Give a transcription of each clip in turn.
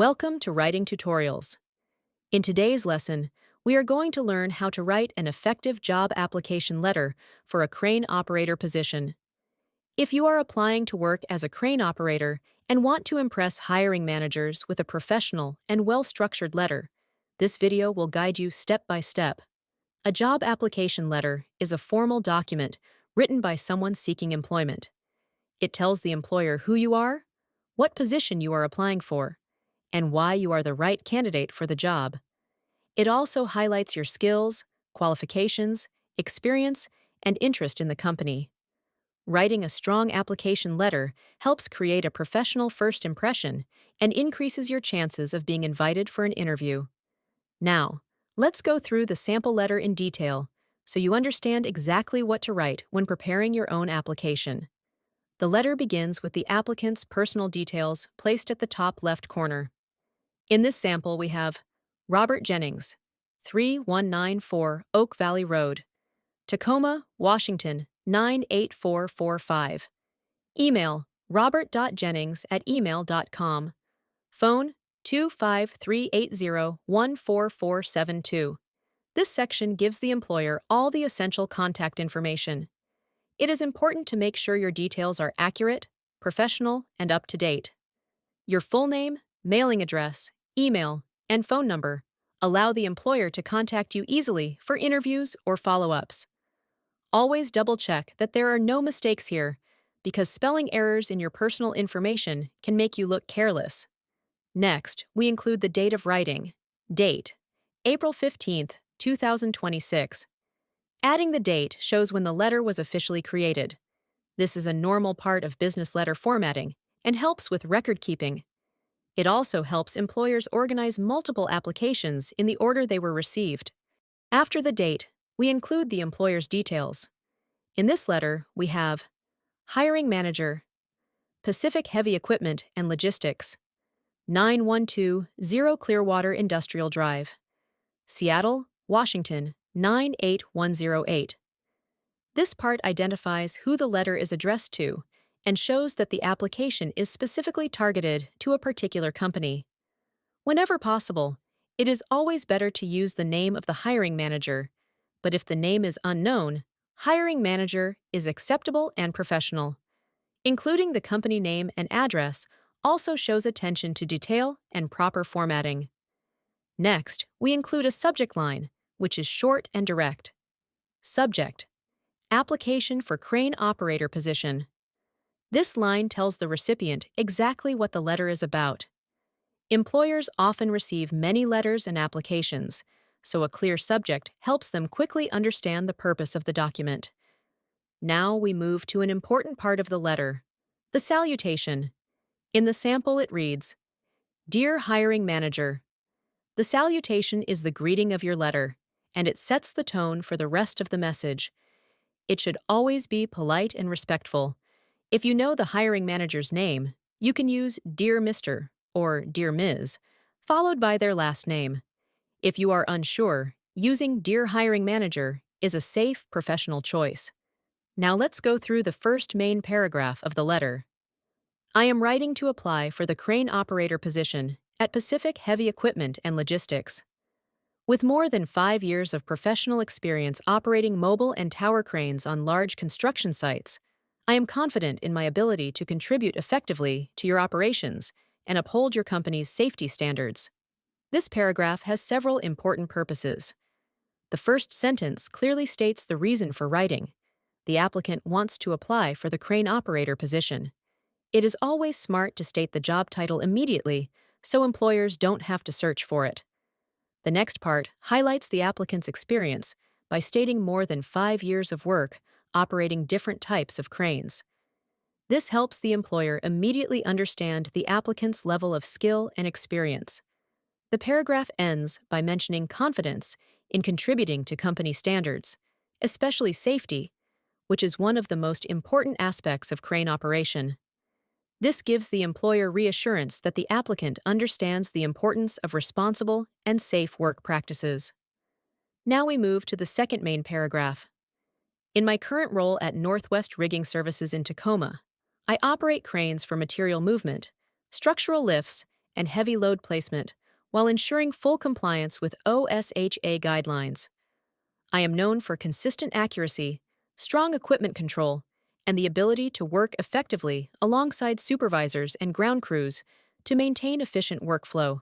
Welcome to Writing Tutorials. In today's lesson, we are going to learn how to write an effective job application letter for a crane operator position. If you are applying to work as a crane operator and want to impress hiring managers with a professional and well-structured letter, this video will guide you step by step. A job application letter is a formal document written by someone seeking employment. It tells the employer who you are, what position you are applying for, and why you are the right candidate for the job. It also highlights your skills, qualifications, experience, and interest in the company. Writing a strong application letter helps create a professional first impression and increases your chances of being invited for an interview. Now, let's go through the sample letter in detail so you understand exactly what to write when preparing your own application. The letter begins with the applicant's personal details placed at the top left corner. In this sample, we have Robert Jennings, 3194 Oak Valley Road, Tacoma, Washington, 98445. Email, robert.jennings@email.com. Phone, 25380-14472. This section gives the employer all the essential contact information. It is important to make sure your details are accurate, professional, and up to date. Your full name, mailing address, email, and phone number allow the employer to contact you easily for interviews or follow-ups. Always double-check that there are no mistakes here, because spelling errors in your personal information can make you look careless. Next, we include the date of writing. Date: April 15th, 2026. Adding the date shows when the letter was officially created. This is a normal part of business letter formatting and helps with record keeping. It also helps employers organize multiple applications in the order they were received. After the date, we include the employer's details. In this letter, we have Hiring Manager, Pacific Heavy Equipment and Logistics, 9120 Clearwater Industrial Drive, Seattle, Washington, 98108. This part identifies who the letter is addressed to and shows that the application is specifically targeted to a particular company. Whenever possible, it is always better to use the name of the hiring manager, but if the name is unknown, hiring manager is acceptable and professional. Including the company name and address also shows attention to detail and proper formatting. Next, we include a subject line, which is short and direct. Subject: Application for crane operator position. This line tells the recipient exactly what the letter is about. Employers often receive many letters and applications, so a clear subject helps them quickly understand the purpose of the document. Now we move to an important part of the letter, the salutation. In the sample it reads, "Dear Hiring Manager." The salutation is the greeting of your letter, and it sets the tone for the rest of the message. It should always be polite and respectful. If you know the hiring manager's name, you can use Dear Mr. or Dear Ms., followed by their last name. If you are unsure, using Dear Hiring Manager is a safe, professional choice. Now let's go through the first main paragraph of the letter. I am writing to apply for the crane operator position at Pacific Heavy Equipment and Logistics. With more than 5 years of professional experience operating mobile and tower cranes on large construction sites, I am confident in my ability to contribute effectively to your operations and uphold your company's safety standards. This paragraph has several important purposes. The first sentence clearly states the reason for writing. The applicant wants to apply for the crane operator position. It is always smart to state the job title immediately so employers don't have to search for it. The next part highlights the applicant's experience by stating more than 5 years of work operating different types of cranes. This helps the employer immediately understand the applicant's level of skill and experience. The paragraph ends by mentioning confidence in contributing to company standards, especially safety, which is one of the most important aspects of crane operation. This gives the employer reassurance that the applicant understands the importance of responsible and safe work practices. Now we move to the second main paragraph. In my current role at Northwest Rigging Services in Tacoma, I operate cranes for material movement, structural lifts, and heavy load placement, while ensuring full compliance with OSHA guidelines. I am known for consistent accuracy, strong equipment control, and the ability to work effectively alongside supervisors and ground crews to maintain efficient workflow.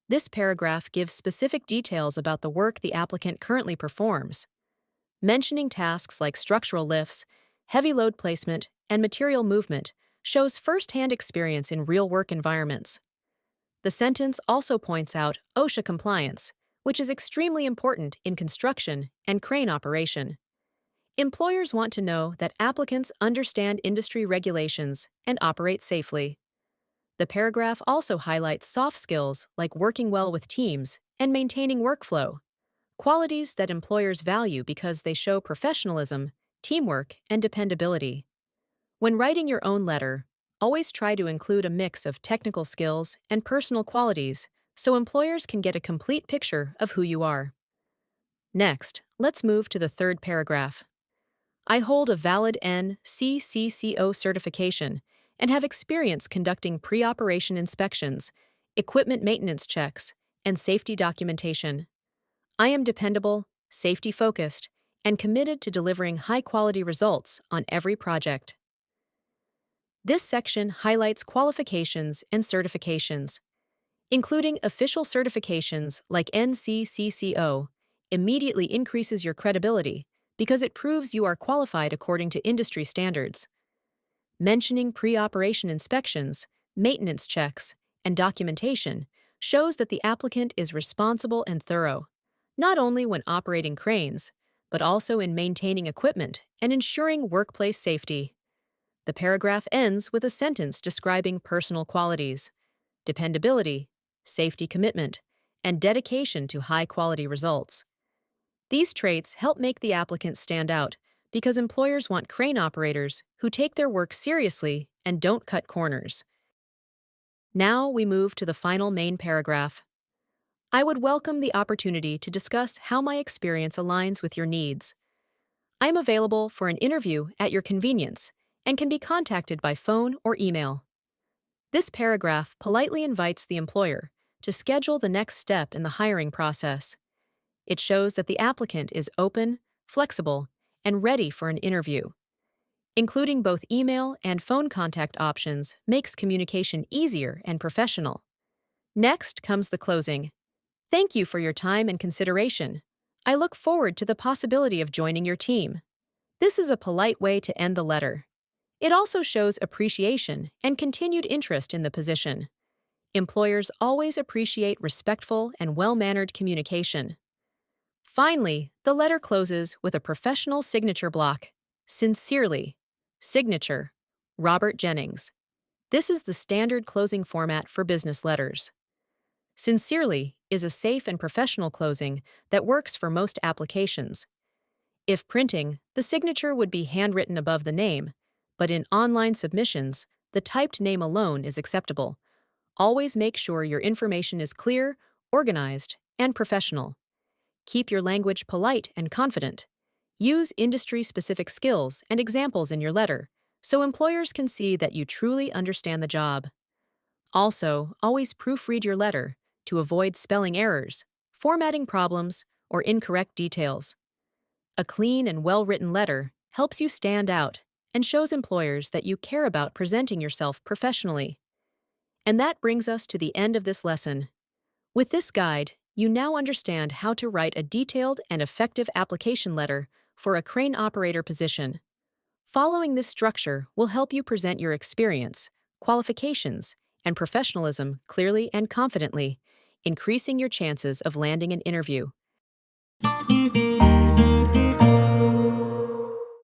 This paragraph gives specific details about the work the applicant currently performs, mentioning tasks like structural lifts, heavy load placement, and material movement shows firsthand experience in real work environments. The sentence also points out OSHA compliance, which is extremely important in construction and crane operation. Employers want to know that applicants understand industry regulations and operate safely. The paragraph also highlights soft skills like working well with teams and maintaining workflow, qualities that employers value because they show professionalism, teamwork, and dependability. When writing your own letter, always try to include a mix of technical skills and personal qualities so employers can get a complete picture of who you are. Next, let's move to the third paragraph. I hold a valid NCCCO certification and have experience conducting pre-operation inspections, equipment maintenance checks, and safety documentation. I am dependable, safety-focused, and committed to delivering high-quality results on every project. This section highlights qualifications and certifications, including official certifications like NCCCO, immediately increases your credibility because it proves you are qualified according to industry standards. Mentioning pre-operation inspections, maintenance checks, and documentation shows that the applicant is responsible and thorough, not only when operating cranes, but also in maintaining equipment and ensuring workplace safety. The paragraph ends with a sentence describing personal qualities: dependability, safety commitment, and dedication to high-quality results. These traits help make the applicant stand out because employers want crane operators who take their work seriously and don't cut corners. Now we move to the final main paragraph. I would welcome the opportunity to discuss how my experience aligns with your needs. I am available for an interview at your convenience and can be contacted by phone or email. This paragraph politely invites the employer to schedule the next step in the hiring process. It shows that the applicant is open, flexible, and ready for an interview. Including both email and phone contact options makes communication easier and professional. Next comes the closing. Thank you for your time and consideration. I look forward to the possibility of joining your team. This is a polite way to end the letter. It also shows appreciation and continued interest in the position. Employers always appreciate respectful and well-mannered communication. Finally, the letter closes with a professional signature block. Sincerely. Signature. Robert Jennings. This is the standard closing format for business letters. Sincerely is a safe and professional closing that works for most applications. If printing, the signature would be handwritten above the name, but in online submissions, the typed name alone is acceptable. Always make sure your information is clear, organized, and professional. Keep your language polite and confident. Use industry-specific skills and examples in your letter so employers can see that you truly understand the job. Also, always proofread your letter to avoid spelling errors, formatting problems, or incorrect details. A clean and well-written letter helps you stand out and shows employers that you care about presenting yourself professionally. And that brings us to the end of this lesson. With this guide, you now understand how to write a detailed and effective application letter for a crane operator position. Following this structure will help you present your experience, qualifications, and professionalism clearly and confidently, increasing your chances of landing an interview.